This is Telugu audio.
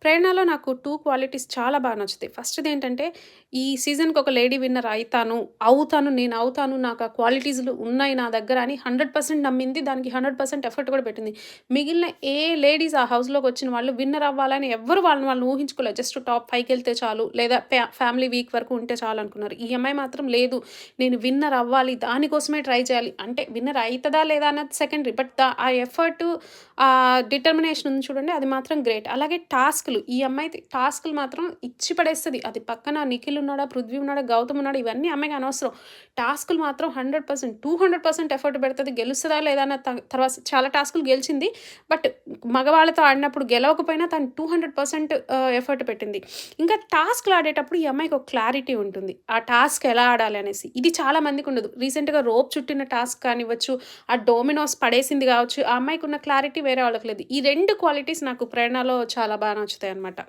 'ప్రేరణలో' నాకు 2 క్వాలిటీస్ చాలా బాగా నచ్చుతాయి. ఫస్ట్‌దేంటంటే, ఈ సీజన్‌కి ఒక లేడీ విన్నర్ నేనవుతాను, నాకు ఆ క్వాలిటీస్‌లు ఉన్నాయి నా దగ్గర అని 100% నమ్మింది. దానికి 100% ఎఫర్ట్ కూడా పెట్టింది. మిగిలిన ఏ లేడీస్ ఆ హౌస్‌లోకొచ్చిన వాళ్ళు విన్నర్ అవ్వాలని ఎవ్వరు వాళ్ళని వాళ్ళు ఊహించుకోలేదు. జస్ట్ టాప్ 5కెళ్తే చాలు, లేదా ఫ్యామిలీ వీక్ వరకు ఉంటే చాలనుకున్నారు. ఈ అమ్మాయి మాత్రం లేదు, నేను విన్నర్ అవ్వాలి, దానికోసమే ట్రై చేయాలి. అంటే విన్నర్ అయితదా లేదా అన్నది సెకండరీ. బట్ ఆ ఎఫర్టు, డిటర్మినేషన్ ఉంది చూడండి, అది మాత్రం గ్రేట్. అలాగే టాస్క్‌లు, ఈ అమ్మాయి టాస్క్‌లు మాత్రం ఇచ్చి పడేస్తది. అది పక్కన నిఖిల్ ఉన్నాడా, పృథ్వీ ఉన్నాడా, గౌతమ్ ఉన్నాడా, ఇవన్నీ అమ్మాయికి అనవసరం. టాస్క్‌లు మాత్రం 100%, 200% ఎఫర్ట్ పెడతది. గెలుస్తదా లేదా అన్న తర్వాత చాలా టాస్క్‌లు గెలిచింది. బట్ మగవాళ్ళతో ఆడినప్పుడు గెలవకపోయినా తను 200% ఎఫర్ట్ పెట్టింది. ఇంకా టాస్క్‌లు ఆడేటప్పుడు ఈ అమ్మాయికి ఒక క్లారిటీ ఉంటుంది. ఆ టాస్క్ ఎలా ఆడాలి అనేసి. ఇది చాలా మందికుండదు. రీసెంట్‌గా రోప్ చుట్టిన టాస్క్ కానివ్వచ్చు, ఆ డోమినోస్ పడేసింది గావచ్చు, ఆ అమ్మాయికున్న క్లారిటీ వేరే వాళ్ళకి లేదు. ఈ 2 క్వాలిటీస్ నాకు 'ప్రేరణలో' చాలా నచ్చుతాయనమాట.